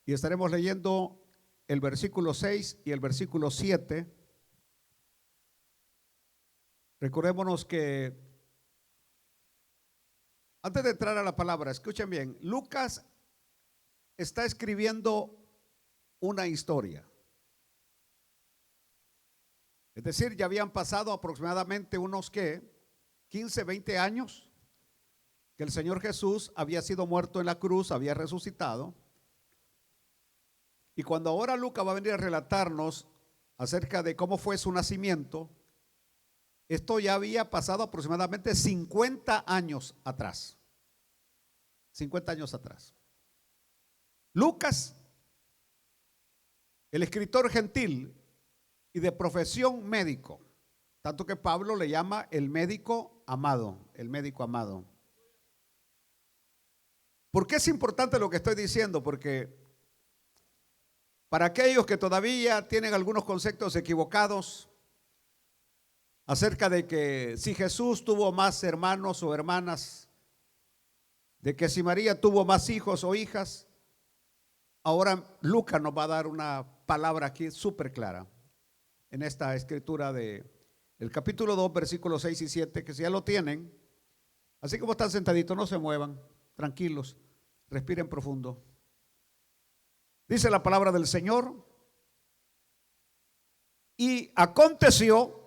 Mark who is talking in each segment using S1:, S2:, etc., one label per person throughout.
S1: y estaremos leyendo el versículo 6 y el versículo 7. Recordémonos que antes de entrar a la palabra, escuchen bien, Lucas está escribiendo una historia. Es decir, ya habían pasado aproximadamente unos 15, 20 años que el Señor Jesús había sido muerto en la cruz, había resucitado. Y cuando ahora Lucas va a venir a relatarnos acerca de cómo fue su nacimiento, esto ya había pasado aproximadamente 50 años atrás. 50 años atrás. Lucas, el escritor gentil y de profesión médico, tanto que Pablo le llama el médico amado, el médico amado. ¿Por qué es importante lo que estoy diciendo? Porque para aquellos que todavía tienen algunos conceptos equivocados acerca de que si Jesús tuvo más hermanos o hermanas, de que si María tuvo más hijos o hijas, ahora Lucas nos va a dar una palabra aquí súper clara en esta escritura de el capítulo 2, versículos 6 y 7, que si ya lo tienen, así como están sentaditos, no se muevan, tranquilos, respiren profundo. Dice la palabra del Señor: y aconteció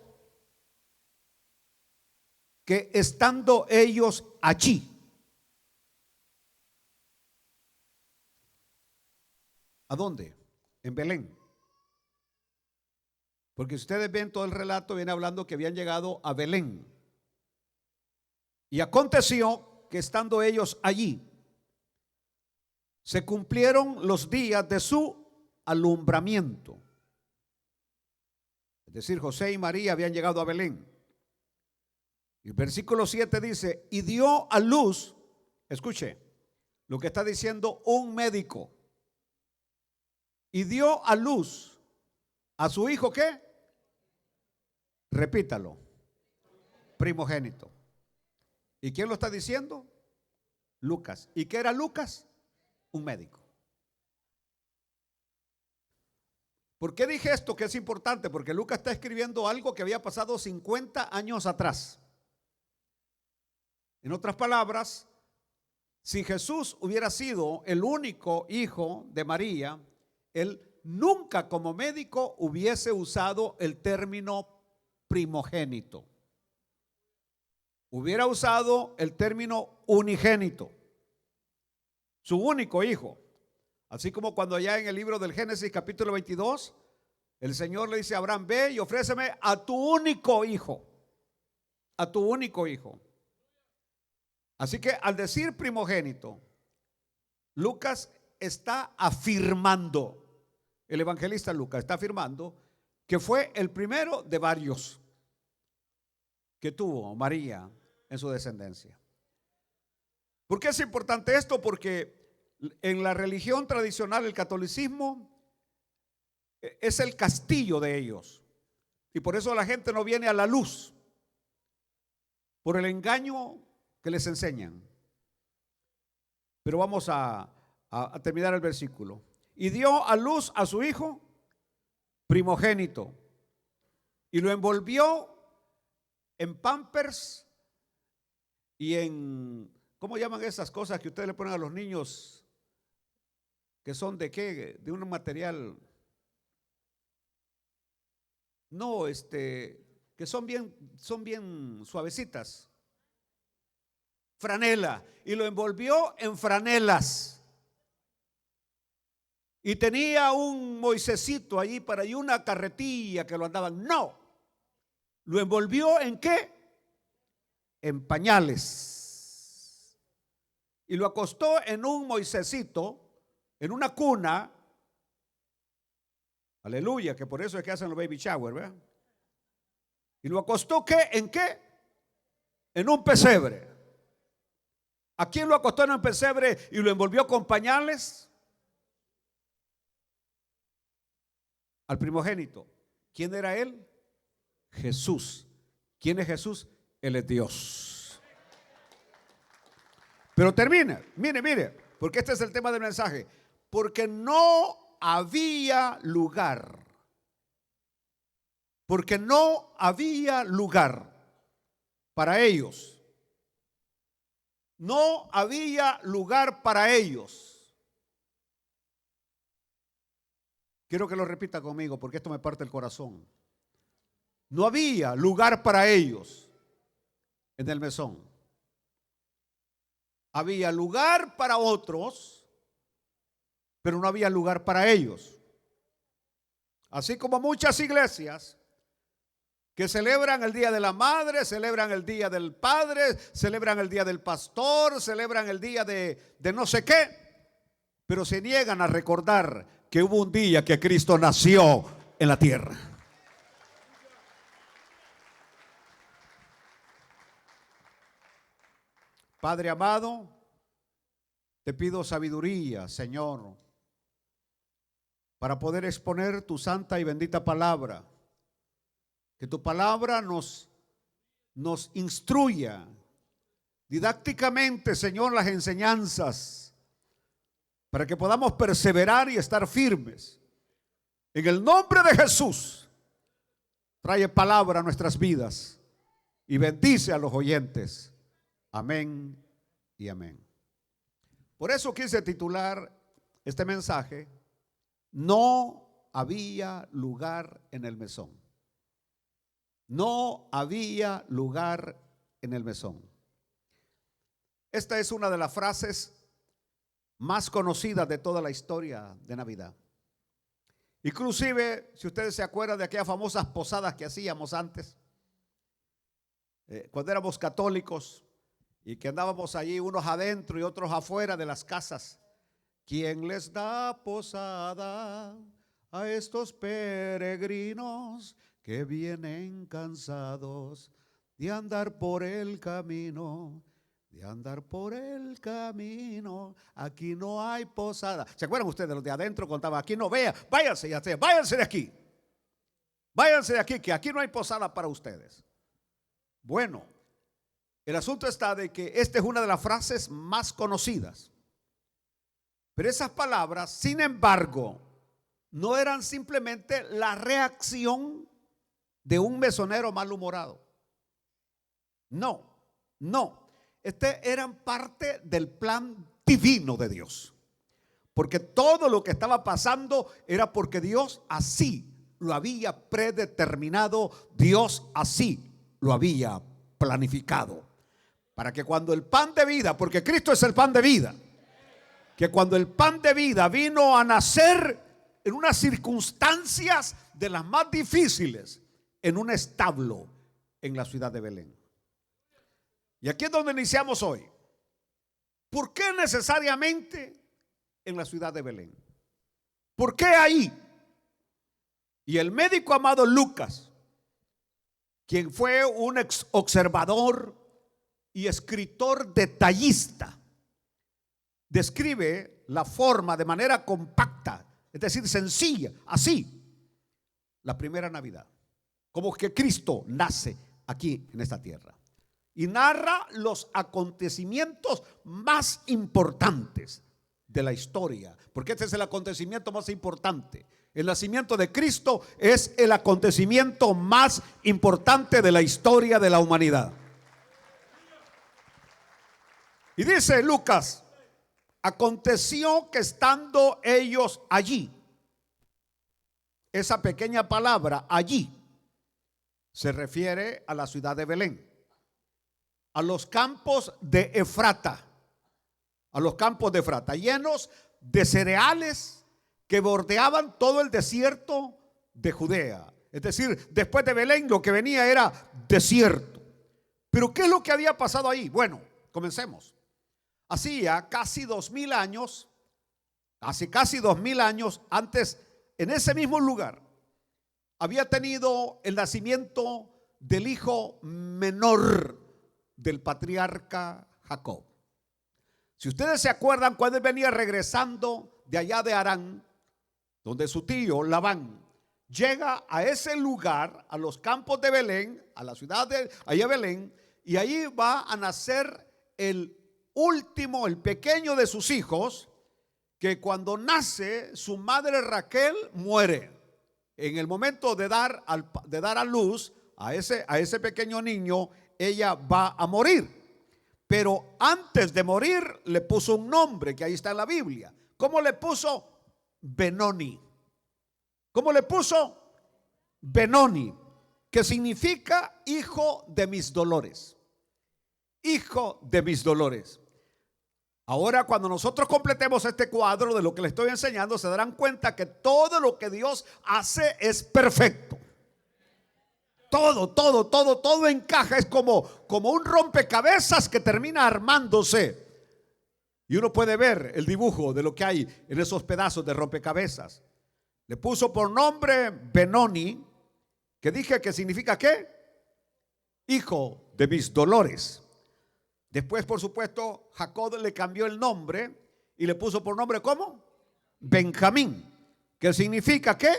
S1: que estando ellos allí, ¿a dónde? En Belén. Porque si ustedes ven todo el relato, viene hablando que habían llegado a Belén. Y aconteció que estando ellos allí, se cumplieron los días de su alumbramiento. Es decir, José y María habían llegado a Belén. Y el versículo 7 dice: y dio a luz, escuche lo que está diciendo un médico, y dio a luz a su hijo, ¿qué? Repítalo: primogénito. ¿Y quién lo está diciendo? Lucas. ¿Y qué era Lucas? Un médico. ¿Por qué dije esto que es importante? Porque Lucas está escribiendo algo que había pasado 50 años atrás. En otras palabras, si Jesús hubiera sido el único hijo de María, él nunca como médico hubiese usado el término primogénito. Hubiera usado el término unigénito, su único hijo. Así como cuando allá en el libro del Génesis capítulo 22, el Señor le dice a Abraham: ve y ofréceme a tu único hijo, a tu único hijo. Así que al decir primogénito, Lucas está afirmando, el evangelista Lucas está afirmando que fue el primero de varios que tuvo María en su descendencia. ¿Por qué es importante esto? Porque en la religión tradicional, el catolicismo es el castillo de ellos, y por eso la gente no viene a la luz, por el engaño que les enseñan. Pero vamos a terminar el versículo. Y dio a luz a su hijo primogénito, y lo envolvió en pampers y en, ¿cómo llaman esas cosas que ustedes le ponen a los niños? ¿Que son de qué? De un material, no, que son bien suavecitas. Franela. Y lo envolvió en franelas. Y tenía un Moisésito allí para y una carretilla que lo andaban. No. ¿Lo envolvió en qué? En pañales. Y lo acostó en un Moisésito, en una cuna. Aleluya, que por eso es que hacen los baby shower, ¿verdad? Y lo acostó, ¿qué? ¿En qué? En un pesebre. ¿A quién lo acostó en un pesebre y lo envolvió con pañales? Al primogénito. ¿Quién era él? Jesús. ¿Quién es Jesús? Él es Dios. Pero termina, mire, porque este es el tema del mensaje. porque no había lugar. Porque no había lugar para ellos. No había lugar para ellos. Quiero que lo repita conmigo porque esto me parte el corazón. No había lugar para ellos en el mesón. Había lugar para otros, pero no había lugar para ellos. Así como muchas iglesias que celebran el Día de la Madre, celebran el Día del Padre, celebran el Día del Pastor, celebran el día de no sé qué, pero se niegan a recordar que hubo un día que Cristo nació en la tierra. Padre amado, te pido sabiduría, Señor, para poder exponer tu santa y bendita palabra. Que tu palabra nos instruya didácticamente, Señor, las enseñanzas, para que podamos perseverar y estar firmes. En el nombre de Jesús, trae palabra a nuestras vidas y bendice a los oyentes. Amén y amén. Por eso quise titular este mensaje: no había lugar en el mesón. No había lugar en el mesón. Esta es una de las frases más conocidas de toda la historia de Navidad. Inclusive, si ustedes se acuerdan de aquellas famosas posadas que hacíamos antes, cuando éramos católicos y que andábamos allí unos adentro y otros afuera de las casas. ¿Quién les da posada a estos peregrinos que vienen cansados de andar por el camino? De andar por el camino, aquí no hay posada. ¿Se acuerdan ustedes de los de adentro? Contaban, aquí no, vea, váyanse de aquí. Váyanse de aquí, que aquí no hay posada para ustedes. Bueno, el asunto está de que esta es una de las frases más conocidas. Pero esas palabras, sin embargo, no eran simplemente la reacción de un mesonero malhumorado. No. Eran parte del plan divino de Dios. Porque todo lo que estaba pasando era porque Dios así lo había predeterminado, Dios así lo había planificado. Para que cuando el pan de vida, porque Cristo es el pan de vida, que cuando el pan de vida vino a nacer en unas circunstancias de las más difíciles, en un establo en la ciudad de Belén. Y aquí es donde iniciamos hoy. ¿Por qué necesariamente en la ciudad de Belén? ¿Por qué ahí? Y el médico amado Lucas, quien fue un observador y escritor detallista, describe la forma de manera compacta, es decir, sencilla, así, la primera Navidad, como que Cristo nace aquí en esta tierra. Y narra los acontecimientos más importantes de la historia, porque este es el acontecimiento más importante. El nacimiento de Cristo es el acontecimiento más importante de la historia de la humanidad. Y dice Lucas: aconteció que estando ellos allí, esa pequeña palabra allí se refiere a la ciudad de Belén, a los campos de Efrata, llenos de cereales que bordeaban todo el desierto de Judea. Es decir, después de Belén lo que venía era desierto. Pero ¿qué es lo que había pasado ahí? Bueno, comencemos. Hacía casi 2000 años, casi 2000 años antes, en ese mismo lugar, había tenido el nacimiento del hijo menor del patriarca Jacob. Si ustedes se acuerdan, cuando él venía regresando de allá de Harán, donde su tío Labán llega a ese lugar, a los campos de Belén, a la ciudad de allá Belén, y ahí va a nacer el último, el pequeño de sus hijos, que cuando nace su madre Raquel muere. En el momento de dar a luz a ese pequeño niño, ella va a morir. Pero antes de morir le puso un nombre que ahí está en la Biblia. ¿Cómo le puso? Benoni. ¿Cómo le puso? Benoni, que significa hijo de mis dolores. Hijo de mis dolores. Ahora, cuando nosotros completemos este cuadro de lo que les estoy enseñando, se darán cuenta que todo lo que Dios hace es perfecto. Todo encaja. Es como un rompecabezas que termina armándose. Y uno puede ver el dibujo de lo que hay en esos pedazos de rompecabezas. Le puso por nombre Benoni, que dije que significa ¿qué? Hijo de mis dolores. Después, por supuesto, Jacob le cambió el nombre y le puso por nombre ¿cómo? Benjamín, que significa ¿qué?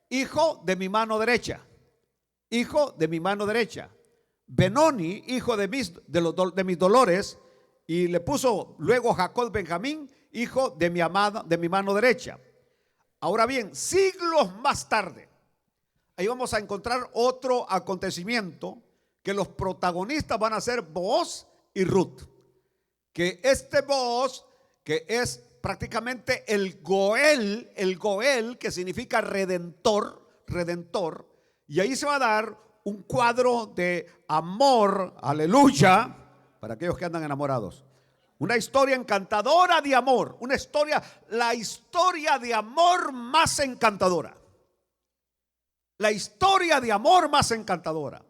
S1: Hijo de mi mano derecha. Hijo de mi mano derecha. Benoni, hijo de mis dolores, y le puso luego Jacob Benjamín, hijo de mi mano derecha. Ahora bien, siglos más tarde, ahí vamos a encontrar otro acontecimiento que los protagonistas van a ser Booz y Ruth. Que este Booz, que es prácticamente el Goel, que significa redentor, y ahí se va a dar un cuadro de amor, aleluya, para aquellos que andan enamorados. Una historia encantadora de amor, la historia de amor más encantadora. La historia de amor más encantadora.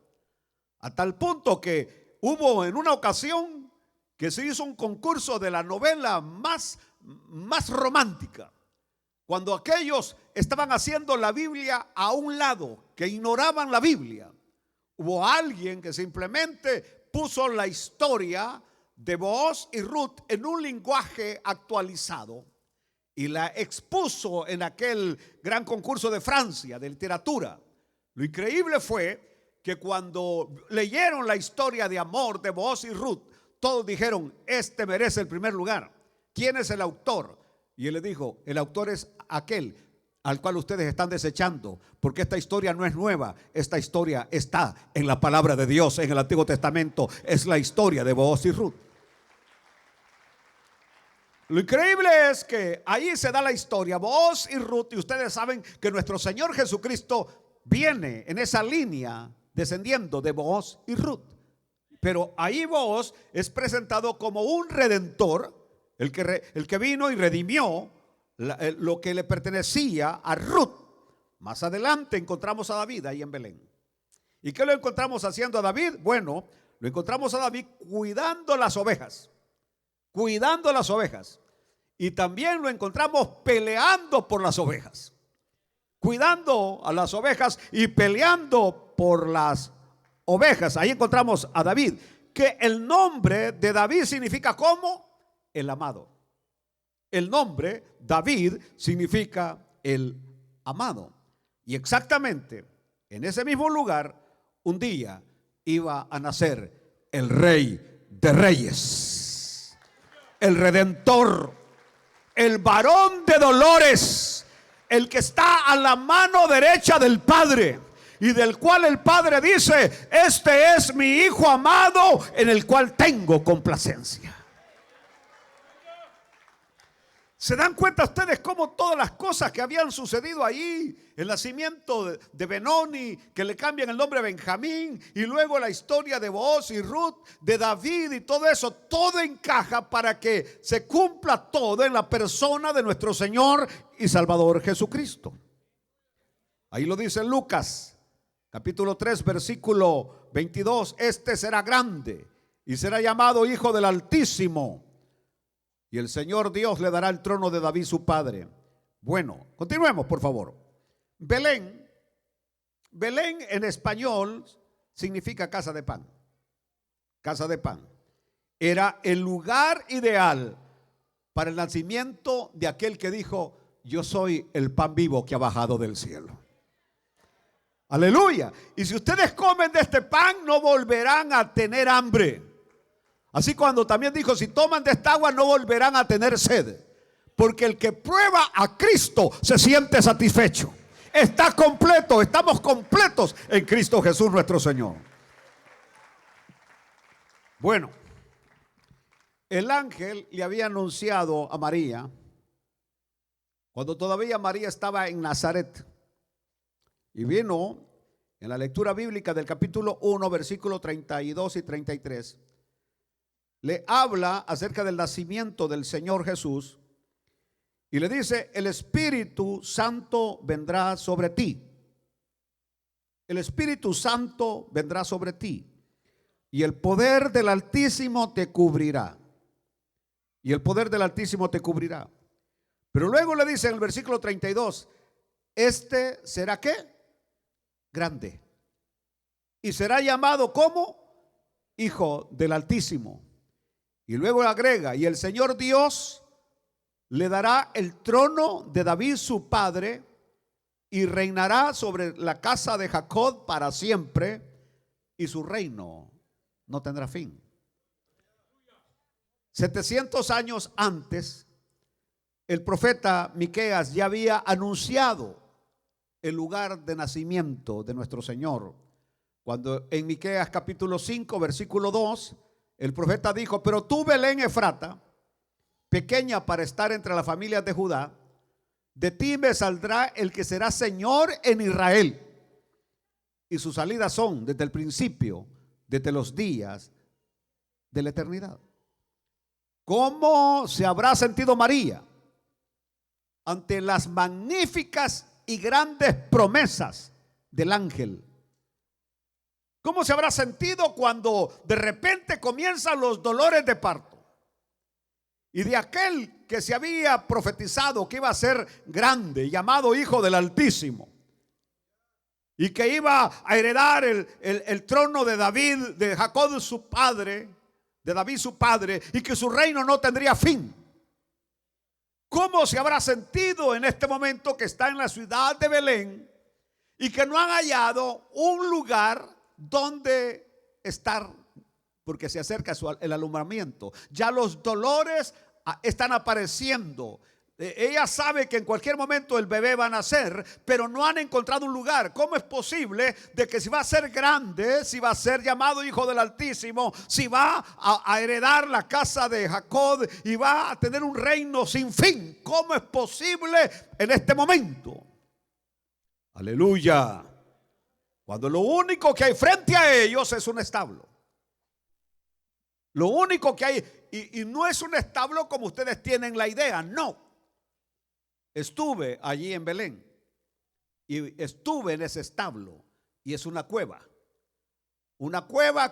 S1: A tal punto que hubo en una ocasión que se hizo un concurso de la novela más romántica. Cuando aquellos estaban haciendo la Biblia a un lado, que ignoraban la Biblia, hubo alguien que simplemente puso la historia de Booz y Ruth en un lenguaje actualizado y la expuso en aquel gran concurso de Francia de literatura. Lo increíble fue que cuando leyeron la historia de amor de Booz y Ruth, todos dijeron: este merece el primer lugar. ¿Quién es el autor? Y él le dijo: el autor es aquel al cual ustedes están desechando, porque esta historia no es nueva. Esta historia está en la palabra de Dios, en el Antiguo Testamento. Es la historia de Booz y Ruth. Lo increíble es que ahí se da la historia, Booz y Ruth, y ustedes saben que nuestro Señor Jesucristo viene en esa línea descendiendo de Booz y Ruth. Pero ahí Booz es presentado como un redentor, el que vino y redimió lo que le pertenecía a Ruth. Más adelante encontramos a David ahí en Belén. ¿Y qué lo encontramos haciendo a David? Bueno, lo encontramos a David cuidando las ovejas. Cuidando las ovejas. Y también lo encontramos peleando por las ovejas. Cuidando a las ovejas y peleando por las ovejas. Ahí encontramos a David. Que el nombre de David significa ¿cómo? El amado. El nombre David significa el amado. Y exactamente en ese mismo lugar un día iba a nacer el Rey de Reyes, el Redentor, el varón de dolores, el que está a la mano derecha del Padre, y del cual el Padre dice: este es mi Hijo amado, en el cual tengo complacencia. ¿Se dan cuenta ustedes cómo todas las cosas que habían sucedido ahí? El nacimiento de Benoni, que le cambian el nombre a Benjamín, y luego la historia de Booz y Ruth, de David y todo eso, todo encaja para que se cumpla todo en la persona de nuestro Señor y Salvador Jesucristo. Ahí lo dice Lucas, capítulo 3, versículo 22. Este será grande y será llamado Hijo del Altísimo, y el Señor Dios le dará el trono de David su padre. Bueno, continuemos por favor. Belén en español significa casa de pan. Casa de pan. Era el lugar ideal para el nacimiento de aquel que dijo: yo soy el pan vivo que ha bajado del cielo. Aleluya. Y si ustedes comen de este pan, no volverán a tener hambre. Así cuando también dijo: si toman de esta agua, no volverán a tener sed. Porque el que prueba a Cristo se siente satisfecho. Está completo, estamos completos en Cristo Jesús nuestro Señor. Bueno, el ángel le había anunciado a María cuando todavía María estaba en Nazaret. Y vino en la lectura bíblica del capítulo 1, versículos 32 y 33. Le habla acerca del nacimiento del Señor Jesús. Y le dice: el Espíritu Santo vendrá sobre ti. El Espíritu Santo vendrá sobre ti. Y el poder del Altísimo te cubrirá. Y el poder del Altísimo te cubrirá. Pero luego le dice en el versículo 32: este será ¿qué? Grande. Y será llamado como Hijo del Altísimo. Y luego agrega: y el Señor Dios le dará el trono de David su padre, y reinará sobre la casa de Jacob para siempre, y su reino no tendrá fin. 700 años antes, el profeta Miqueas ya había anunciado el lugar de nacimiento de nuestro Señor. Cuando en Miqueas capítulo 5, versículo 2, el profeta dijo: pero tú, Belén Efrata, pequeña para estar entre las familias de Judá, de ti me saldrá el que será Señor en Israel. Y sus salidas son desde el principio, desde los días de la eternidad. ¿Cómo se habrá sentido María ante las magníficas y grandes promesas del ángel? ¿Cómo se habrá sentido cuando de repente comienzan los dolores de parto? Y de aquel que se había profetizado que iba a ser grande, llamado Hijo del Altísimo, y que iba a heredar el trono de David, de Jacob su padre, de David su padre, y que su reino no tendría fin. ¿Cómo se habrá sentido en este momento que está en la ciudad de Belén y que no han hallado un lugar donde estar? Porque se acerca el alumbramiento. Ya los dolores están apareciendo. Ella sabe que en cualquier momento el bebé va a nacer, pero no han encontrado un lugar. ¿Cómo es posible de que si va a ser grande, si va a ser llamado Hijo del Altísimo, si va a heredar la casa de Jacob y va a tener un reino sin fin? ¿Cómo es posible en este momento? Aleluya. Cuando lo único que hay frente a ellos es un establo. Lo único que hay, y no es un establo como ustedes tienen la idea, no. Estuve allí en Belén y estuve en ese establo, y es una cueva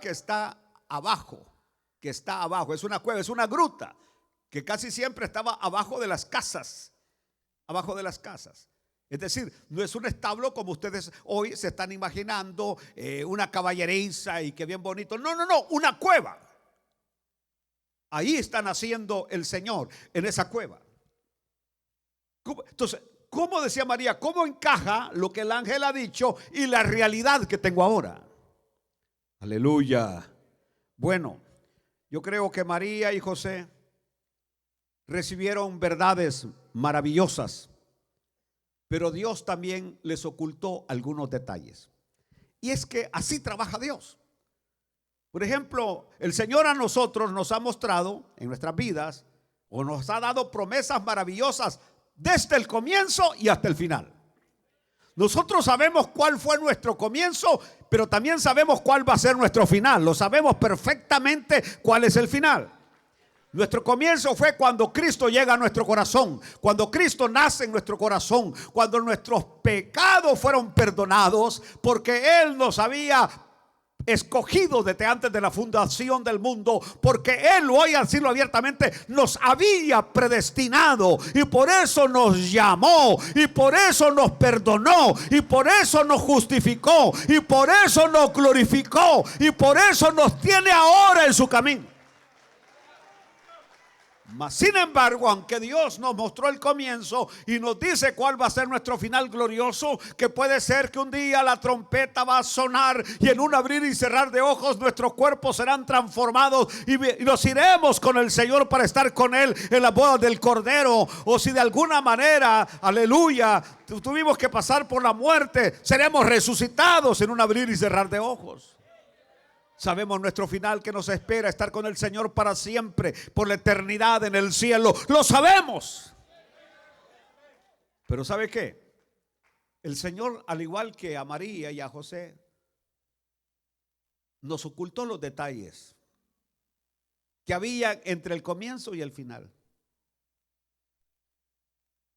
S1: que está abajo, es una cueva, es una gruta que casi siempre estaba abajo de las casas, Es decir, no es un establo como ustedes hoy se están imaginando, una caballeriza y que bien bonito. No, una cueva. Ahí está naciendo el Señor, en esa cueva. Entonces, ¿cómo decía María? ¿Cómo encaja lo que el ángel ha dicho y la realidad que tengo ahora? Aleluya. Bueno, yo creo que María y José recibieron verdades maravillosas, pero Dios también les ocultó algunos detalles. Y es que así trabaja Dios. Por ejemplo, el Señor a nosotros nos ha mostrado en nuestras vidas, o nos ha dado promesas maravillosas desde el comienzo y hasta el final. Nosotros sabemos cuál fue nuestro comienzo, pero también sabemos cuál va a ser nuestro final. Lo sabemos perfectamente cuál es el final. Nuestro comienzo fue cuando Cristo llega a nuestro corazón, cuando Cristo nace en nuestro corazón, cuando nuestros pecados fueron perdonados, porque Él nos había escogido desde antes de la fundación del mundo, porque Él, voy a decirlo abiertamente, nos había predestinado, y por eso nos llamó, y por eso nos perdonó, y por eso nos justificó, y por eso nos glorificó, y por eso nos tiene ahora en su camino. Mas, sin embargo, aunque Dios nos mostró el comienzo y nos dice cuál va a ser nuestro final glorioso, que puede ser que un día la trompeta va a sonar y en un abrir y cerrar de ojos nuestros cuerpos serán transformados y nos iremos con el Señor para estar con Él en la boda del Cordero. O si de alguna manera, aleluya, tuvimos que pasar por la muerte, seremos resucitados en un abrir y cerrar de ojos. Sabemos nuestro final, que nos espera estar con el Señor para siempre, por la eternidad en el cielo. Lo sabemos. Pero ¿sabe qué? El Señor, al igual que a María y a José, nos ocultó los detalles que había entre el comienzo y el final.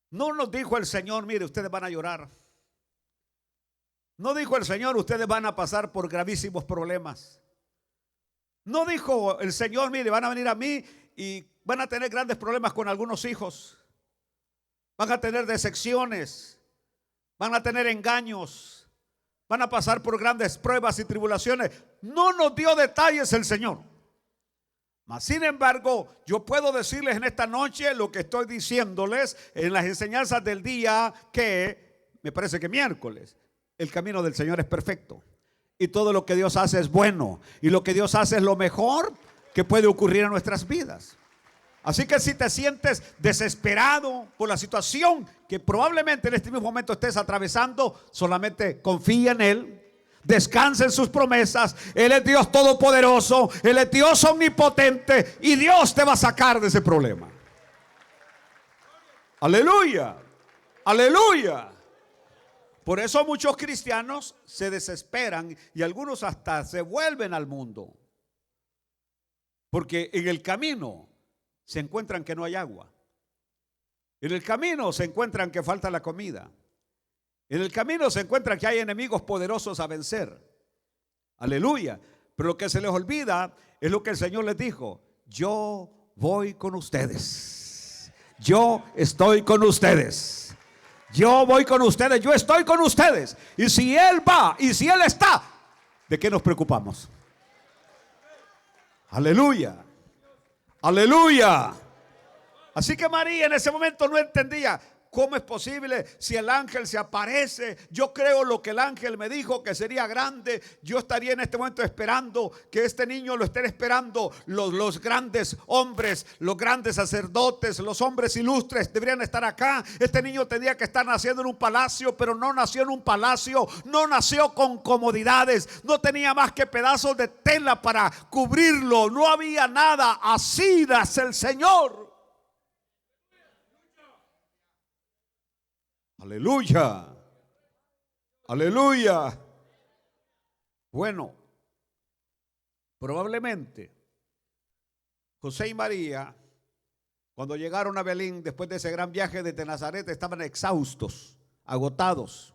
S1: No nos dijo el Señor: mire, ustedes van a llorar. No dijo el Señor: ustedes van a pasar por gravísimos problemas. No dijo el Señor: mire, van a venir a mí y van a tener grandes problemas con algunos hijos. Van a tener decepciones. Van a tener engaños. Van a pasar por grandes pruebas y tribulaciones. No nos dio detalles el Señor. Mas, sin embargo, yo puedo decirles en esta noche lo que estoy diciéndoles en las enseñanzas del día, que me parece que miércoles. El camino del Señor es perfecto. Y todo lo que Dios hace es bueno. Y lo que Dios hace es lo mejor que puede ocurrir en nuestras vidas. Así que si te sientes desesperado por la situación que probablemente en este mismo momento estés atravesando, solamente confía en Él. Descansa en sus promesas. Él es Dios todopoderoso. Él es Dios omnipotente. Y Dios te va a sacar de ese problema. Aleluya. Aleluya. Por eso muchos cristianos se desesperan y algunos hasta se vuelven al mundo. Porque en el camino se encuentran que no hay agua. En el camino se encuentran que falta la comida. En el camino se encuentran que hay enemigos poderosos a vencer. Aleluya. Pero lo que se les olvida es lo que el Señor les dijo: yo voy con ustedes. Yo estoy con ustedes. Yo voy con ustedes, yo estoy con ustedes. Y si Él va y si Él está, ¿de qué nos preocupamos? Aleluya. Aleluya. Así que María en ese momento no entendía. ¿Cómo es posible si el ángel se aparece? Yo creo lo que el ángel me dijo, que sería grande. Yo estaría en este momento esperando que este niño lo estén esperando los grandes hombres, los grandes sacerdotes, los hombres ilustres deberían estar acá. Este niño tendría que estar naciendo en un palacio, pero no nació en un palacio, no nació con comodidades, no tenía más que pedazos de tela para cubrirlo, no había nada. Así nace el Señor. Aleluya. Aleluya. Bueno, probablemente José y María, cuando llegaron a Belén después de ese gran viaje desde Nazaret, estaban exhaustos, agotados.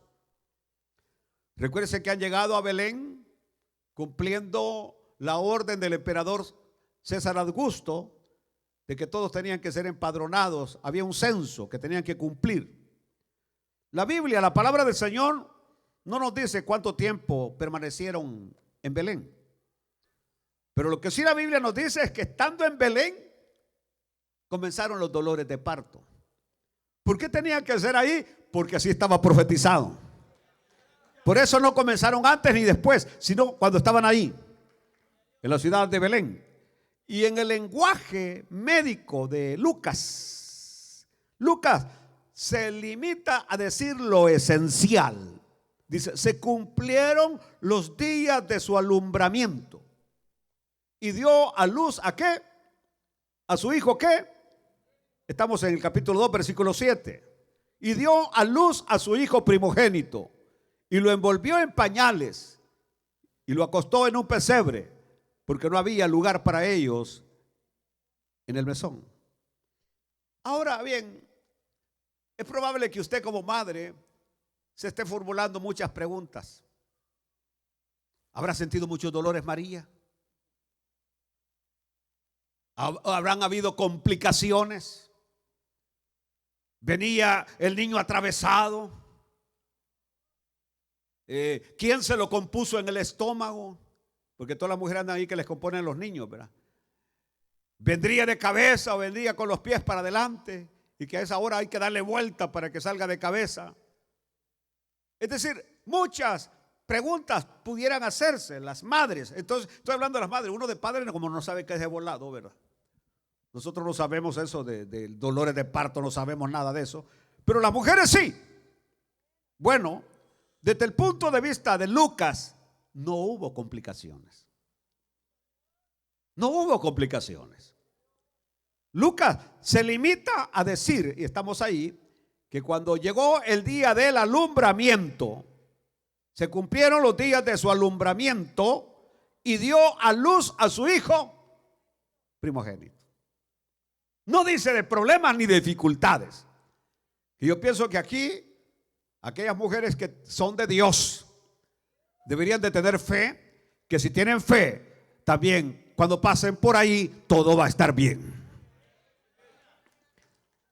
S1: Recuérdense que han llegado a Belén cumpliendo la orden del emperador César Augusto de que todos tenían que ser empadronados. Había un censo que tenían que cumplir. La Biblia, la palabra del Señor, no nos dice cuánto tiempo permanecieron en Belén. Pero lo que sí la Biblia nos dice es que estando en Belén comenzaron los dolores de parto. ¿Por qué tenían que ser ahí? Porque así estaba profetizado. Por eso no comenzaron antes ni después, sino cuando estaban ahí, en la ciudad de Belén. Y en el lenguaje médico de Lucas se limita a decir lo esencial. Dice: se cumplieron los días de su alumbramiento. Y dio a luz ¿a qué? A su hijo ¿qué? Estamos en el capítulo 2, versículo 7. Y dio a luz a su hijo primogénito. Y lo envolvió en pañales. Y lo acostó en un pesebre, porque no había lugar para ellos en el mesón. Ahora bien, es probable que usted como madre se esté formulando muchas preguntas. ¿Habrá sentido muchos dolores María? ¿Habrán habido complicaciones? ¿Venía el niño atravesado? ¿Quién se lo compuso en el estómago? Porque todas las mujeres andan ahí que les componen los niños, ¿verdad? vendría de cabeza o vendría con los pies para adelante, y que a esa hora hay que darle vuelta para que salga de cabeza. Es decir, muchas preguntas pudieran hacerse las madres. Entonces, estoy hablando de las madres. Uno de padres como no sabe qué es de volado, ¿verdad? Nosotros no sabemos eso de dolores de parto, no sabemos nada de eso. Pero las mujeres sí. Bueno, desde el punto de vista de Lucas, no hubo complicaciones. No hubo complicaciones. Lucas se limita a decir, y estamos ahí, que cuando llegó el día del alumbramiento, se cumplieron los días de su alumbramiento y dio a luz a su hijo primogénito. No dice de problemas ni de dificultades. Y yo pienso que aquí, aquellas mujeres que son de Dios, deberían de tener fe, que si tienen fe, también cuando pasen por ahí, todo va a estar bien.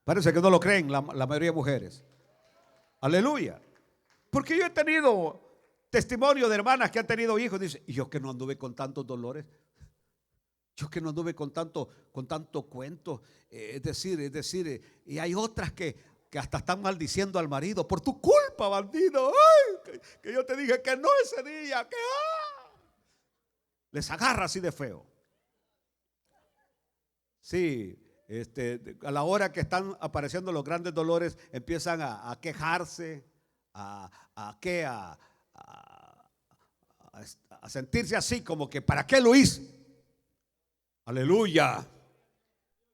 S1: Parece que no lo creen la mayoría de mujeres. Aleluya. Porque yo he tenido testimonio de hermanas que han tenido hijos. Dicen, y yo que no anduve con tantos dolores. Yo que no anduve con tanto cuento. Es decir, y hay otras que hasta están maldiciendo al marido. Por tu culpa, bandido. Ay, que yo te dije que no ese día. Que les agarra así de feo. Sí. A la hora que están apareciendo los grandes dolores, empiezan a quejarse, a sentirse así como que ¿para qué lo hice? Aleluya.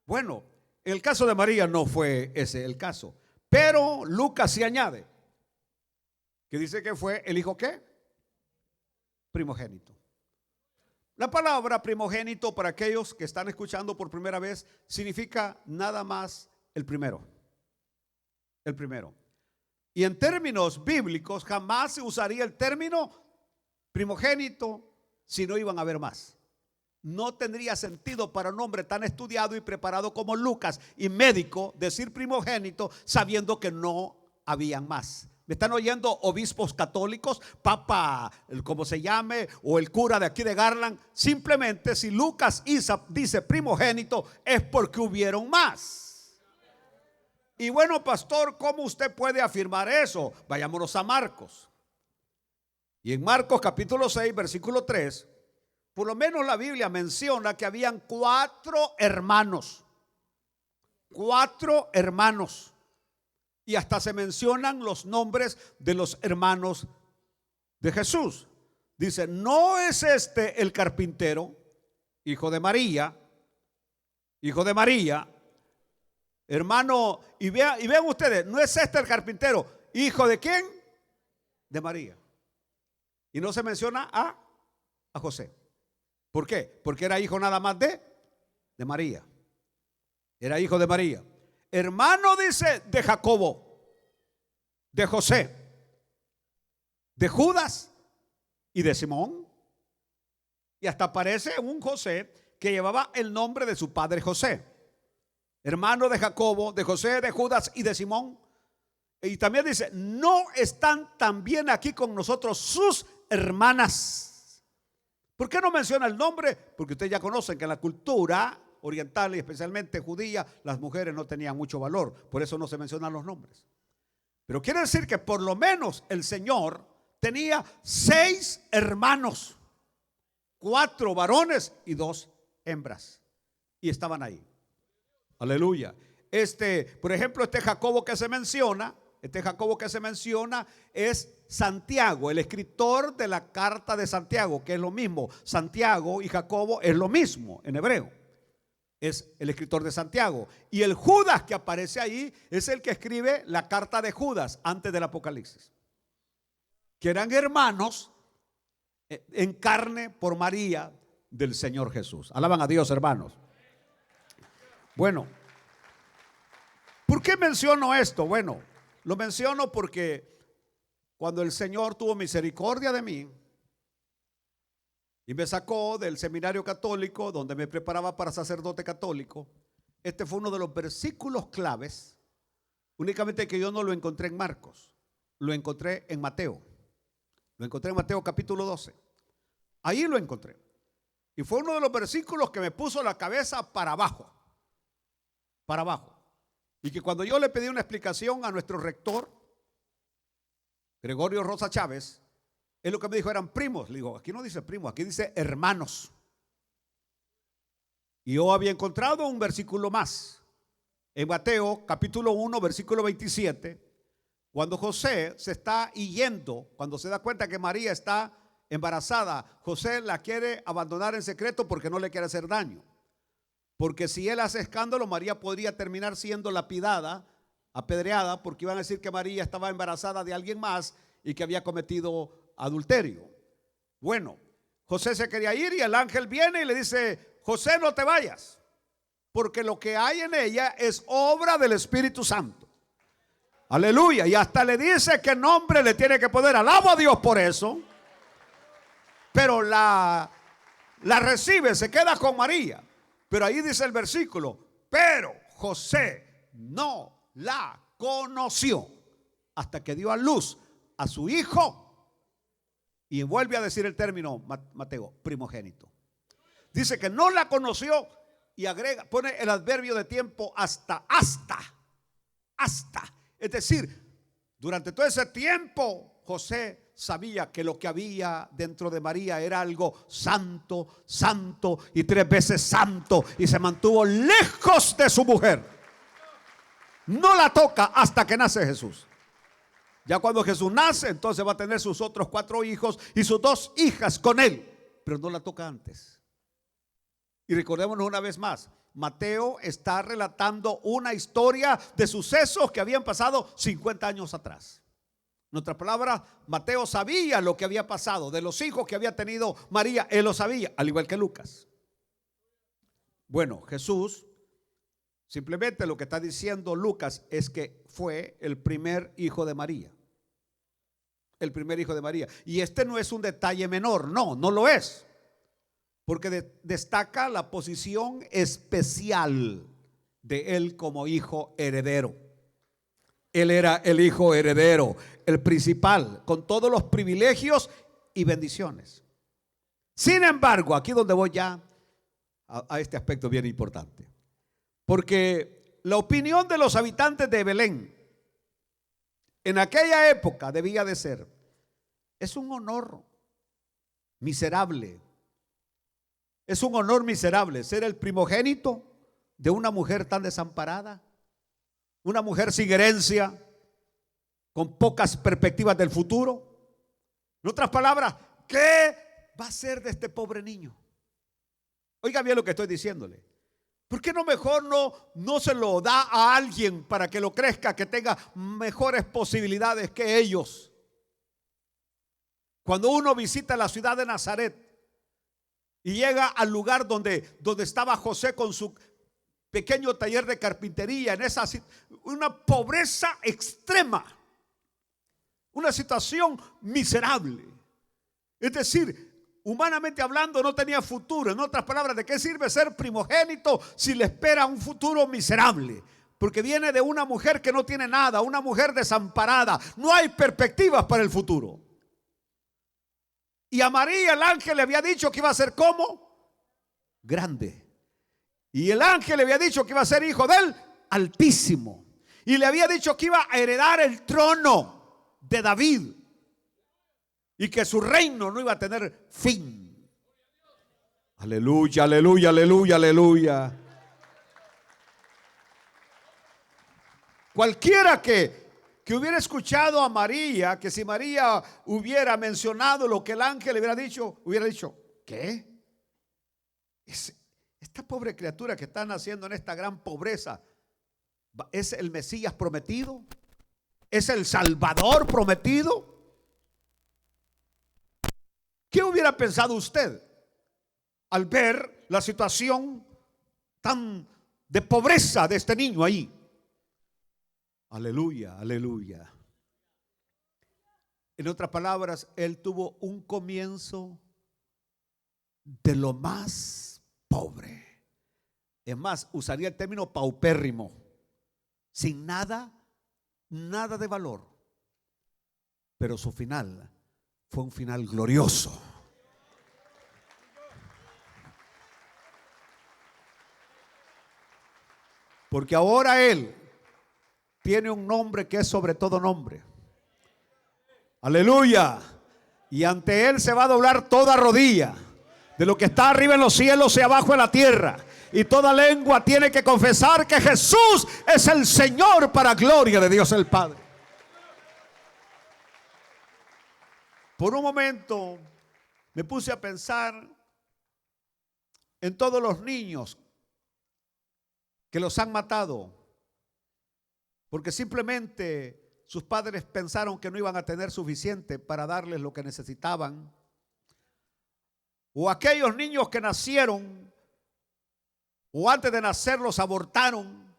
S1: Bueno, el caso de María no fue ese el caso, pero Lucas sí añade que dice que fue el hijo ¿qué? Primogénito. La palabra primogénito, para aquellos que están escuchando por primera vez, significa nada más el primero. El primero. Y en términos bíblicos jamás se usaría el término primogénito si no iban a haber más. No tendría sentido para un hombre tan estudiado y preparado como Lucas y médico decir primogénito sabiendo que no habían más. ¿Me están oyendo obispos católicos, papa, como se llame, o el cura de aquí de Garland? Simplemente si Lucas dice primogénito es porque hubieron más. Y bueno, pastor, ¿cómo usted puede afirmar eso? Vayámonos a Marcos. Y en Marcos capítulo 6, versículo 3, por lo menos la Biblia menciona que habían 4 hermanos. 4 hermanos. Y hasta se mencionan los nombres de los hermanos de Jesús. Dice, no es este el carpintero, hijo de María, hermano, y vean ustedes, no es este el carpintero, hijo de quién? De María. Y no se menciona a José. ¿Por qué? Porque era hijo nada más de María. Era hijo de María. Hermano, dice, de Jacobo, de José, de Judas y de Simón. Y hasta aparece un José que llevaba el nombre de su padre José. Hermano de Jacobo, de José, de Judas y de Simón. Y también dice, no están también aquí con nosotros sus hermanas. ¿Por qué no menciona el nombre? Porque ustedes ya conocen que en la cultura oriental y especialmente judía, las mujeres no tenían mucho valor, por eso no se mencionan los nombres. Pero quiere decir que por lo menos el Señor tenía 6 hermanos, 4 varones y 2 hembras, y estaban ahí. Aleluya. Por ejemplo, este Jacobo que se menciona es Santiago, el escritor de la carta de Santiago, que es lo mismo. Santiago y Jacobo es lo mismo en hebreo. Es el escritor de Santiago. Y el Judas que aparece ahí es el que escribe la carta de Judas antes del Apocalipsis. Que eran hermanos en carne por María del Señor Jesús. Alaban a Dios, hermanos. Bueno, ¿por qué menciono esto? Bueno, lo menciono porque cuando el Señor tuvo misericordia de mí y me sacó del seminario católico donde me preparaba para sacerdote católico, este fue uno de los versículos claves, únicamente que yo no lo encontré en Marcos, lo encontré en Mateo. Lo encontré en Mateo capítulo 12. Ahí lo encontré. Y fue uno de los versículos que me puso la cabeza para abajo. Para abajo. Y que cuando yo le pedí una explicación a nuestro rector, Gregorio Rosa Chávez, él lo que me dijo eran primos. Le digo, aquí no dice primos, aquí dice hermanos. Y yo había encontrado un versículo más. En Mateo capítulo 1, versículo 27, cuando José se está yendo, cuando se da cuenta que María está embarazada, José la quiere abandonar en secreto porque no le quiere hacer daño. Porque si él hace escándalo, María podría terminar siendo lapidada, apedreada, porque iban a decir que María estaba embarazada de alguien más y que había cometido adulterio. Bueno, José se quería ir y el ángel viene y le dice, José, no te vayas, porque lo que hay en ella es obra del Espíritu Santo. Aleluya. Y hasta le dice qué nombre le tiene que poner. Alabo a Dios por eso. Pero la recibe, se queda con María. Pero ahí dice el versículo, pero José no la conoció hasta que dio a luz a su hijo. Y vuelve a decir el término, Mateo, primogénito. Dice que no la conoció y agrega, pone el adverbio de tiempo hasta. Es decir, durante todo ese tiempo José sabía que lo que había dentro de María era algo santo, santo y 3 veces santo, y se mantuvo lejos de su mujer. No la toca hasta que nace Jesús. Ya cuando Jesús nace, entonces va a tener sus otros 4 hijos y sus 2 hijas con él, pero no la toca antes. Y recordémonos una vez más, Mateo está relatando una historia de sucesos que habían pasado 50 años atrás. En otras palabras, Mateo sabía lo que había pasado, de los hijos que había tenido María, él lo sabía, al igual que Lucas. Bueno, Jesús, simplemente lo que está diciendo Lucas es que fue el primer hijo de María. El primer hijo de María. Y este no es un detalle menor, no lo es. Porque destaca la posición especial de él como hijo heredero. Él era el hijo heredero, el principal, con todos los privilegios y bendiciones. Sin embargo, aquí donde voy ya a este aspecto bien importante. Porque la opinión de los habitantes de Belén en aquella época debía de ser, es un honor miserable. Es un honor miserable ser el primogénito de una mujer tan desamparada, una mujer sin herencia, con pocas perspectivas del futuro. En otras palabras, ¿qué va a ser de este pobre niño? Oiga bien lo que estoy diciéndole. ¿Por qué no mejor no se lo da a alguien para que lo crezca, que tenga mejores posibilidades que ellos? Cuando uno visita la ciudad de Nazaret y llega al lugar donde estaba José con su pequeño taller de carpintería, en una pobreza extrema, una situación miserable. Es decir, humanamente hablando, no tenía futuro. En otras palabras, ¿de qué sirve ser primogénito si le espera un futuro miserable? Porque viene de una mujer que no tiene nada, una mujer desamparada. No hay perspectivas para el futuro. Y a María el ángel le había dicho que iba a ser como grande. Y el ángel le había dicho que iba a ser hijo del Altísimo. Y le había dicho que iba a heredar el trono de David. Y que su reino no iba a tener fin. Aleluya, aleluya, aleluya, aleluya. Cualquiera que hubiera escuchado a María, que si María hubiera mencionado lo que el ángel le hubiera dicho, ¿qué? Esta pobre criatura que está naciendo en esta gran pobreza, ¿es el Mesías prometido? ¿Es el Salvador prometido? ¿Qué hubiera pensado usted al ver la situación tan de pobreza de este niño ahí? Aleluya, aleluya. En otras palabras, él tuvo un comienzo de lo más pobre. Es más, usaría el término paupérrimo, sin nada de valor. Pero su final fue un final glorioso. Porque ahora Él tiene un nombre que es sobre todo nombre. Aleluya. Y ante Él se va a doblar toda rodilla, de lo que está arriba en los cielos y abajo en la tierra. Y toda lengua tiene que confesar que Jesús es el Señor, para gloria de Dios el Padre. Por un momento me puse a pensar en todos los niños que los han matado porque simplemente sus padres pensaron que no iban a tener suficiente para darles lo que necesitaban. O aquellos niños que nacieron o antes de nacer los abortaron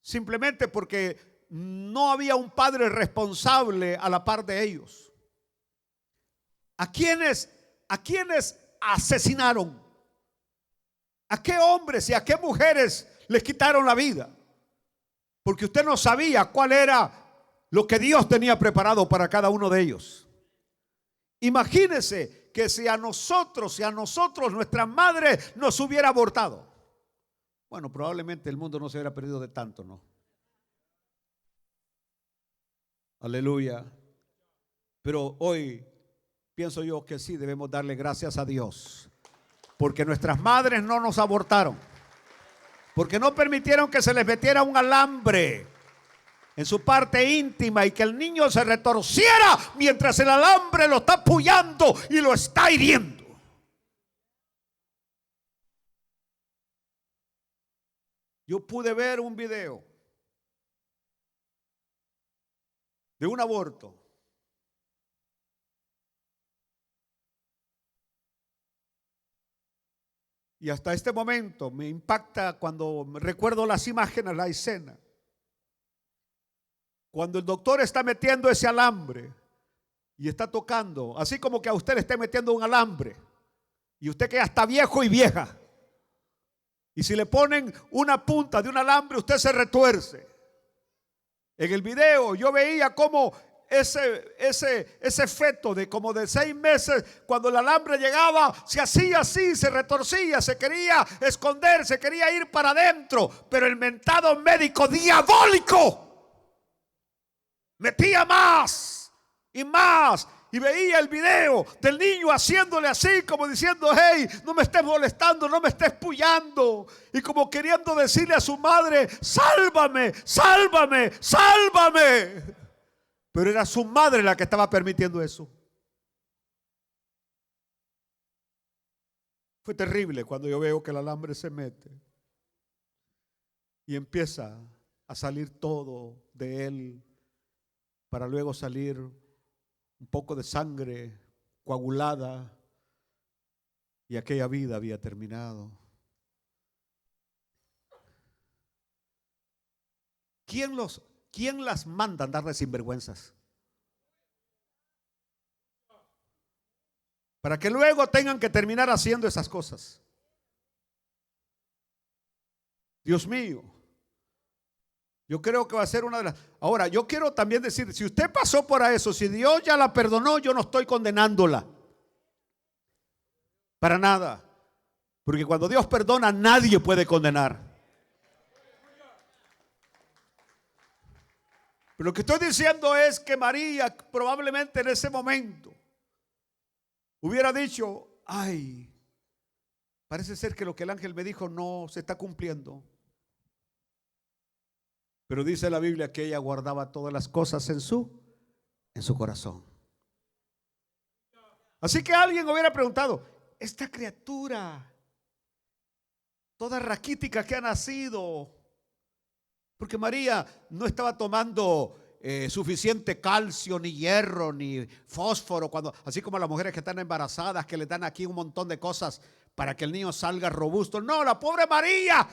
S1: simplemente porque no había un padre responsable a la par de ellos. ¿A quiénes asesinaron? ¿A qué hombres y a qué mujeres les quitaron la vida? Porque usted no sabía cuál era lo que Dios tenía preparado para cada uno de ellos. Imagínese que si a nosotros nuestra madre nos hubiera abortado, bueno, probablemente el mundo no se hubiera perdido de tanto, ¿no? Aleluya. Pero hoy pienso yo que sí debemos darle gracias a Dios, porque nuestras madres no nos abortaron, porque no permitieron que se les metiera un alambre en su parte íntima y que el niño se retorciera mientras el alambre lo está pullando y lo está hiriendo. Yo pude ver un video de un aborto. Y hasta este momento me impacta cuando recuerdo las imágenes, la escena. Cuando el doctor está metiendo ese alambre y está tocando, así como que a usted le esté metiendo un alambre y usted que ya está viejo y vieja. Y si le ponen una punta de un alambre, usted se retuerce. En el video yo veía cómo ese feto de como de 6 meses, cuando el alambre llegaba, se hacía así, se retorcía, se quería esconder, se quería ir para adentro, pero el mentado médico diabólico metía más y más. Y veía el video del niño haciéndole así, como diciendo: hey, no me estés molestando, no me estés pullando. Y como queriendo decirle a su madre: sálvame, sálvame, sálvame. Pero era su madre la que estaba permitiendo eso. Fue terrible cuando yo veo que el alambre se mete y empieza a salir todo de él, para luego salir un poco de sangre coagulada, y aquella vida había terminado. ¿Quién las manda a andar de sinvergüenzas? Para que luego tengan que terminar haciendo esas cosas. Dios mío. Yo creo que va a ser una de las... Ahora, yo quiero también decir, si usted pasó por eso, si Dios ya la perdonó, yo no estoy condenándola. Para nada. Porque cuando Dios perdona, nadie puede condenar. Pero lo que estoy diciendo es que María probablemente en ese momento hubiera dicho: ay, parece ser que lo que el ángel me dijo no se está cumpliendo. Pero dice la Biblia que ella guardaba todas las cosas en su corazón. Así que alguien hubiera preguntado: esta criatura toda raquítica que ha nacido, porque María no estaba tomando suficiente calcio, ni hierro, ni fósforo, así como las mujeres que están embarazadas, que le dan aquí un montón de cosas para que el niño salga robusto. No, la pobre María,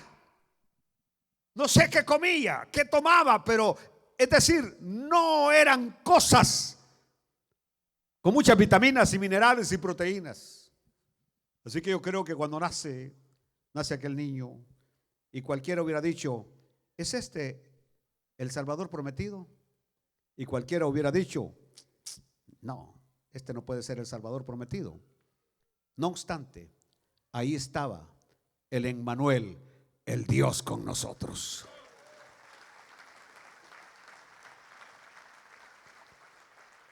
S1: no sé qué comía, qué tomaba, pero es decir, no eran cosas con muchas vitaminas y minerales y proteínas. Así que yo creo que cuando nace aquel niño, y cualquiera hubiera dicho: ¿es este el Salvador prometido? Y cualquiera hubiera dicho: no, este no puede ser el Salvador prometido. No obstante, ahí estaba el Emmanuel, el Dios con nosotros.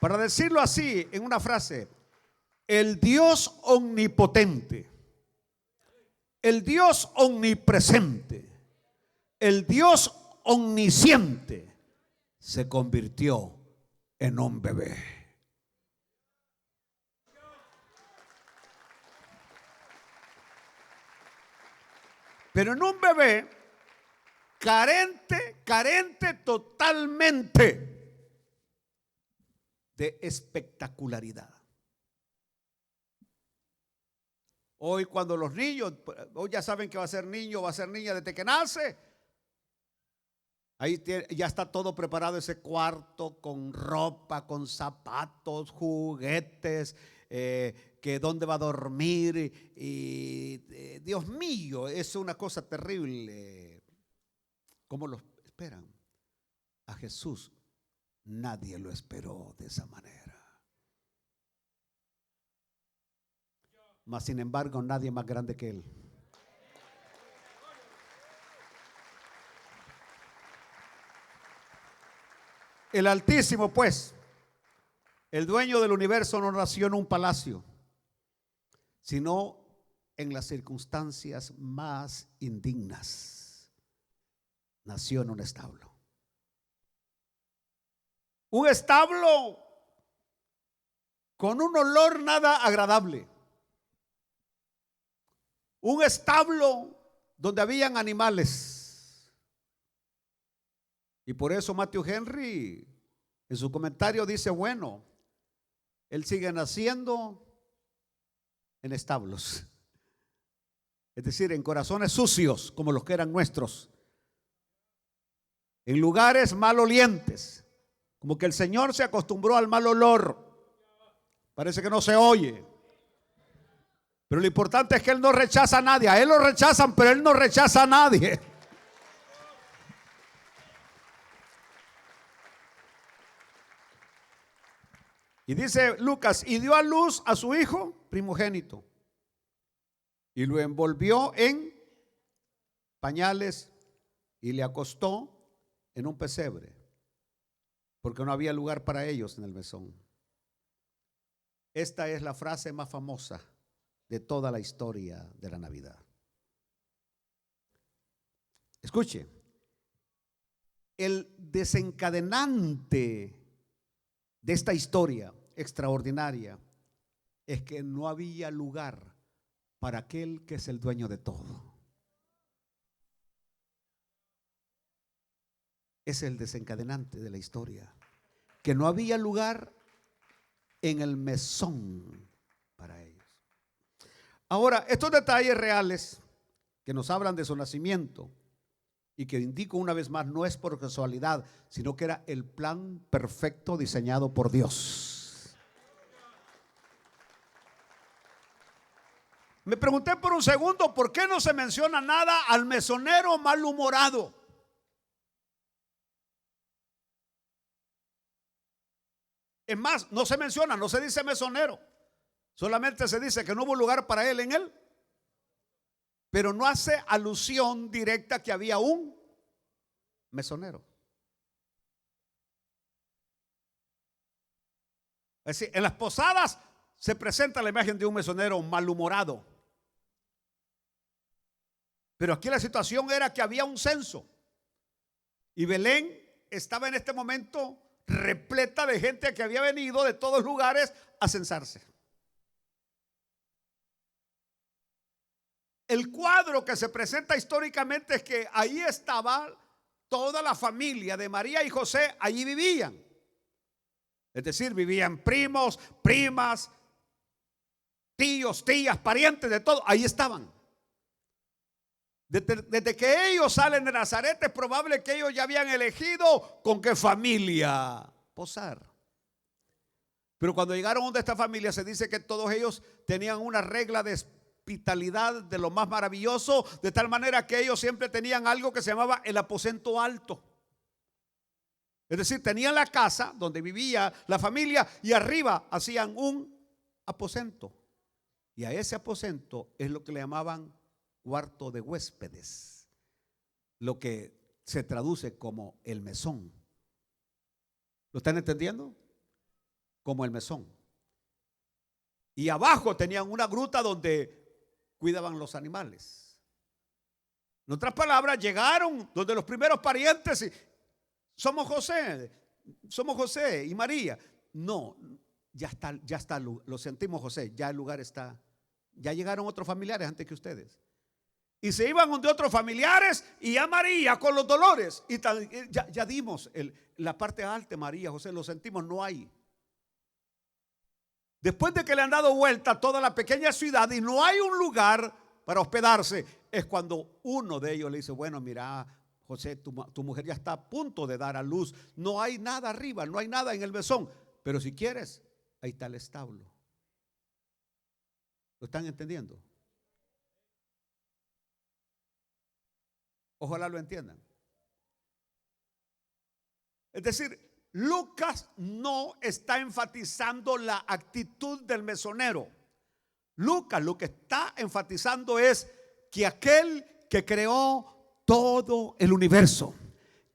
S1: Para decirlo así, en una frase, el Dios omnipotente, el Dios omnipresente, el Dios omnisciente se convirtió en un bebé. Pero en un bebé carente totalmente de espectacularidad. Hoy cuando los niños, hoy ya saben que va a ser niño, va a ser niña desde que nace. Ahí ya está todo preparado, ese cuarto con ropa, con zapatos, juguetes, que dónde va a dormir. Dios mío, es una cosa terrible. ¿Cómo lo esperan? A Jesús nadie lo esperó de esa manera. Mas sin embargo, nadie más grande que Él. El Altísimo, pues, el dueño del universo, no nació en un palacio, sino en las circunstancias más indignas. Nació en un establo. Un establo con un olor nada agradable. Un establo donde habían animales. Y por eso Matthew Henry en su comentario dice, bueno, él sigue naciendo en establos. Es decir, en corazones sucios como los que eran nuestros. En lugares malolientes. Como que el Señor se acostumbró al mal olor. Parece que no se oye. Pero lo importante es que Él no rechaza a nadie. A Él lo rechazan, pero Él no rechaza a nadie. Y dice Lucas, y dio a luz a su hijo primogénito. Y lo envolvió en pañales y le acostó en un pesebre, porque no había lugar para ellos en el mesón. Esta es la frase más famosa de toda la historia de la Navidad. Escuche, el desencadenante de esta historia extraordinaria es que no había lugar para aquel que es el dueño de todo. Es el desencadenante de la historia, que no había lugar en el mesón para ellos. Ahora, estos detalles reales que nos hablan de su nacimiento y que indico una vez más, no es por casualidad, sino que era el plan perfecto diseñado por Dios. Me pregunté por un segundo, ¿por qué no se menciona nada al mesonero malhumorado? Es más, no se menciona, no se dice mesonero. Solamente se dice que no hubo lugar para él en él. Pero no hace alusión directa que había un mesonero. Es decir, en las posadas se presenta la imagen de un mesonero malhumorado. Pero aquí la situación era que había un censo. Y Belén estaba en este momento repleta de gente que había venido de todos lugares a censarse. El cuadro que se presenta históricamente es que ahí estaba toda la familia de María y José, allí vivían. Es decir, vivían primos, primas, tíos, tías, parientes, de todo, ahí estaban. Desde que ellos salen de Nazaret es probable que ellos ya habían elegido con qué familia posar. Pero cuando llegaron donde esta familia se dice que todos ellos tenían una regla de hospitalidad de lo más maravilloso, de tal manera que ellos siempre tenían algo que se llamaba el aposento alto. Es decir, tenían la casa donde vivía la familia y arriba hacían un aposento. Y a ese aposento es lo que le llamaban cuarto de huéspedes, lo que se traduce como el mesón. ¿Lo están entendiendo? como el mesón. Y abajo tenían una gruta donde cuidaban los animales. En otras palabras, llegaron donde los primeros parientes y somos José y María. No, ya está, lo sentimos, José, ya el lugar está. Ya llegaron otros familiares antes que ustedes. Y se iban donde otros familiares y a María con los dolores. Y ya dimos la parte alta, María, José, lo sentimos, no hay. Después de que le han dado vuelta a toda la pequeña ciudad y no hay un lugar para hospedarse, es cuando uno de ellos le dice, bueno, mira, José, tu mujer ya está a punto de dar a luz. No hay nada arriba, no hay nada en el mesón. Pero si quieres, ahí está el establo. ¿Lo están entendiendo? Ojalá lo entiendan. Es decir, Lucas no está enfatizando la actitud del mesonero. Lucas lo que está enfatizando es que aquel que creó todo el universo,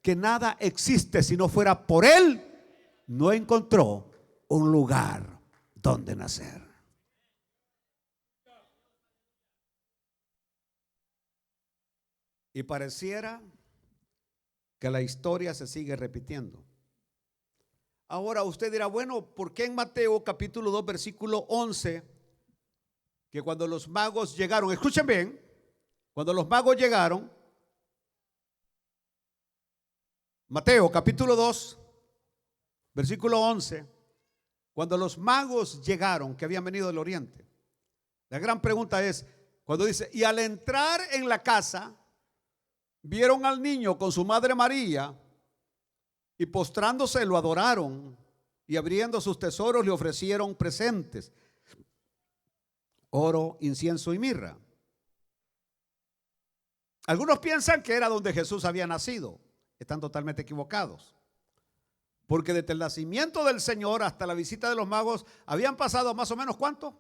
S1: que nada existe si no fuera por él, no encontró un lugar donde nacer. Y pareciera que la historia se sigue repitiendo. Ahora usted dirá, bueno, ¿por qué en Mateo capítulo 2 versículo 11, que cuando los magos llegaron, escuchen bien, cuando los magos llegaron, Mateo capítulo 2 versículo 11, cuando los magos llegaron, que habían venido del oriente, la gran pregunta es, cuando dice, y al entrar en la casa, vieron al niño con su madre María, y postrándose lo adoraron, y abriendo sus tesoros le ofrecieron presentes, oro, incienso y mirra. Algunos piensan que era donde Jesús había nacido. Están totalmente equivocados, porque desde el nacimiento del Señor hasta la visita de los magos habían pasado más o menos ¿cuánto?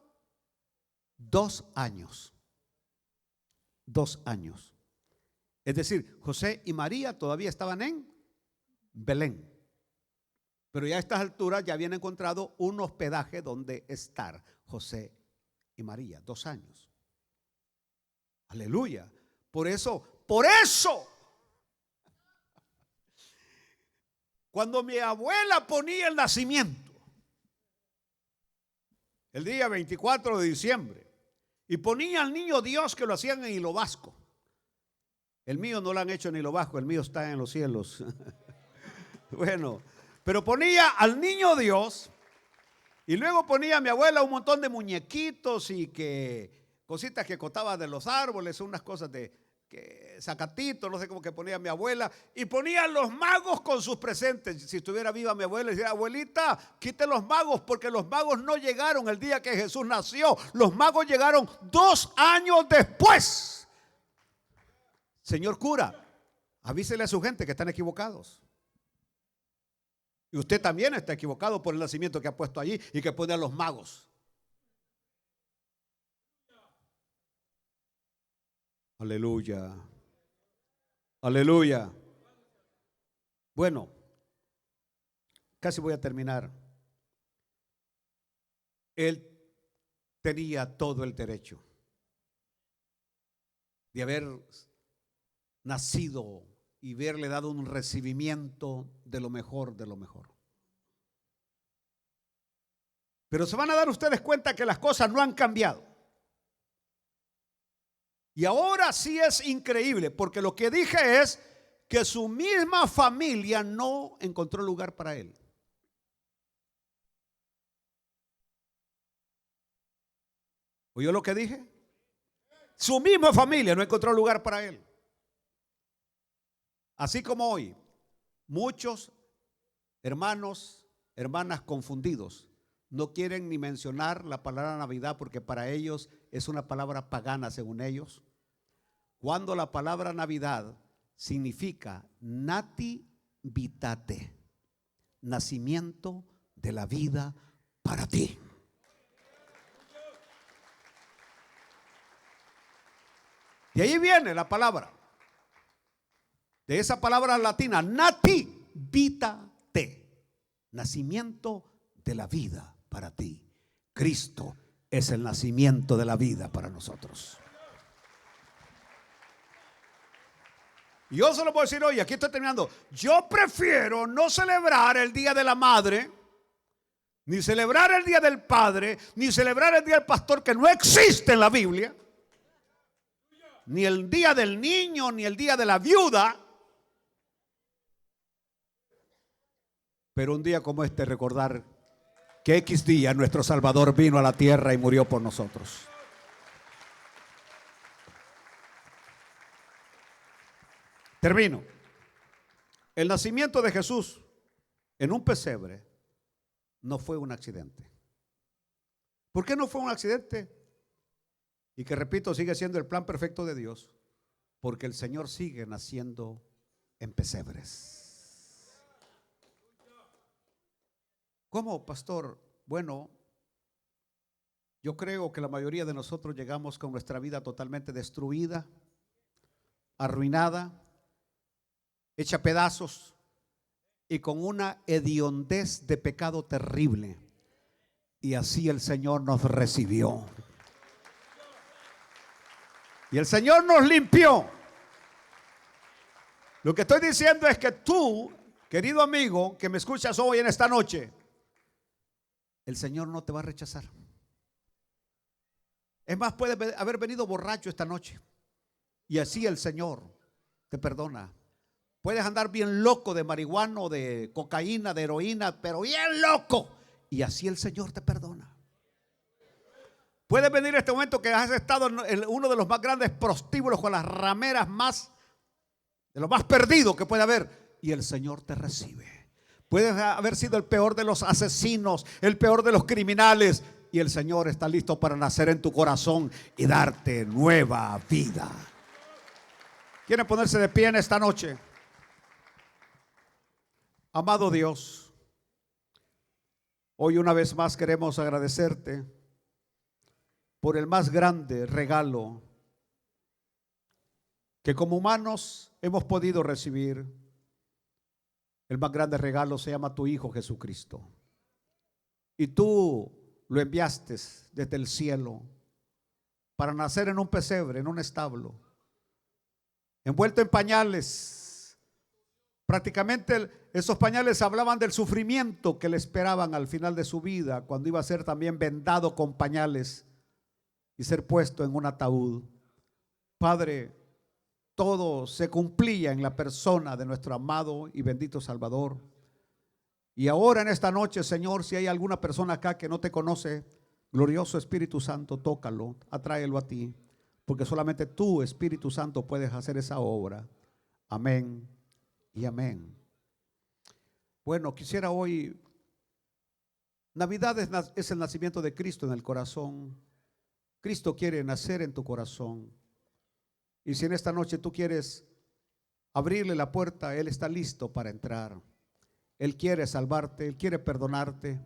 S1: 2 años. 2 años. Es decir, José y María todavía estaban en Belén, pero ya a estas alturas ya habían encontrado un hospedaje donde estar José y María. 2 años. Aleluya. Por eso, cuando mi abuela ponía el nacimiento, el día 24 de diciembre, y ponía al niño Dios, que lo hacían en hilo vasco. El mío no lo han hecho en hilo vasco, el mío está en los cielos. Bueno, pero ponía al niño Dios, y luego ponía a mi abuela un montón de muñequitos y cositas que cortaba de los árboles, unas cosas de sacatitos, no sé cómo que ponía mi abuela, y ponía a los magos con sus presentes. Si estuviera viva mi abuela, decía, abuelita, quite los magos, porque los magos no llegaron el día que Jesús nació, los magos llegaron 2 años después. Señor cura, avísele a su gente que están equivocados. Y usted también está equivocado por el nacimiento que ha puesto allí y que pone a los magos. Aleluya. Aleluya. Bueno, casi voy a terminar. Él tenía todo el derecho de haber nacido y haberle dado un recibimiento de lo mejor de lo mejor. Pero se van a dar ustedes cuenta que las cosas no han cambiado. Y ahora sí es increíble, porque lo que dije es que su misma familia no encontró lugar para él. ¿Oyó lo que dije? Su misma familia no encontró lugar para él. Así como hoy, muchos hermanos, hermanas confundidos no quieren ni mencionar la palabra Navidad porque para ellos es una palabra pagana según ellos, cuando la palabra Navidad significa nativitate, nacimiento de la vida para ti. De ahí viene la palabra, de esa palabra latina, nativitate, nacimiento de la vida para ti. Cristo es el nacimiento de la vida para nosotros. Y yo se lo puedo decir hoy, aquí estoy terminando. Yo prefiero no celebrar el Día de la Madre, ni celebrar el Día del Padre, ni celebrar el Día del Pastor, que no existe en la Biblia, ni el Día del Niño, ni el Día de la Viuda. Pero un día como este recordar que X día nuestro Salvador vino a la tierra y murió por nosotros. Termino. El nacimiento de Jesús en un pesebre no fue un accidente. ¿Por qué no fue un accidente? Y que repito, sigue siendo el plan perfecto de Dios. Porque el Señor sigue naciendo en pesebres. ¿Cómo, pastor? Bueno, yo creo que la mayoría de nosotros llegamos con nuestra vida totalmente destruida, arruinada, hecha pedazos y con una hediondez de pecado terrible. Y así el Señor nos recibió. Y el Señor nos limpió. Lo que estoy diciendo es que tú, querido amigo, que me escuchas hoy en esta noche, el Señor no te va a rechazar. Es más, puedes haber venido borracho esta noche y así el Señor te perdona. Puedes andar bien loco de marihuana, de cocaína, de heroína, pero bien loco, y así el Señor te perdona. Puedes venir a este momento que has estado en uno de los más grandes prostíbulos con las rameras más, de lo más perdido que puede haber, y el Señor te recibe. Puedes haber sido el peor de los asesinos, el peor de los criminales, y el Señor está listo para nacer en tu corazón y darte nueva vida. ¿Quieren ponerse de pie en esta noche? Amado Dios, hoy una vez más queremos agradecerte por el más grande regalo que como humanos hemos podido recibir. El más grande regalo se llama tu Hijo Jesucristo. Y tú lo enviaste desde el cielo para nacer en un pesebre, en un establo, envuelto en pañales. Prácticamente esos pañales hablaban del sufrimiento que le esperaban al final de su vida, cuando iba a ser también vendado con pañales y ser puesto en un ataúd. Padre, todo se cumplía en la persona de nuestro amado y bendito Salvador. Y ahora en esta noche, Señor, si hay alguna persona acá que no te conoce, glorioso Espíritu Santo, tócalo, atráelo a ti, porque solamente tú, Espíritu Santo, puedes hacer esa obra. Amén y amén. Bueno, quisiera hoy, Navidad es el nacimiento de Cristo en el corazón. Cristo quiere nacer en tu corazón. Y si en esta noche tú quieres abrirle la puerta, Él está listo para entrar. Él quiere salvarte, Él quiere perdonarte,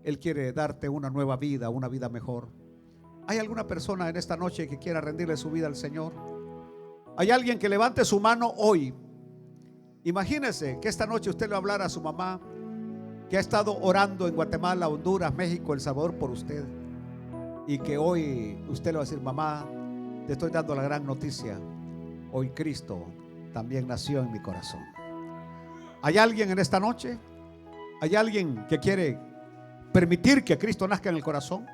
S1: Él quiere darte una nueva vida, una vida mejor. ¿Hay alguna persona en esta noche que quiera rendirle su vida al Señor? ¿Hay alguien que levante su mano hoy? Imagínese que esta noche usted le hablara a su mamá, que ha estado orando en Guatemala, Honduras, México, El Salvador por usted, y que hoy usted le va a decir: mamá, te estoy dando la gran noticia. Hoy Cristo también nació en mi corazón. ¿Hay alguien en esta noche? ¿Hay alguien que quiere permitir que Cristo nazca en el corazón?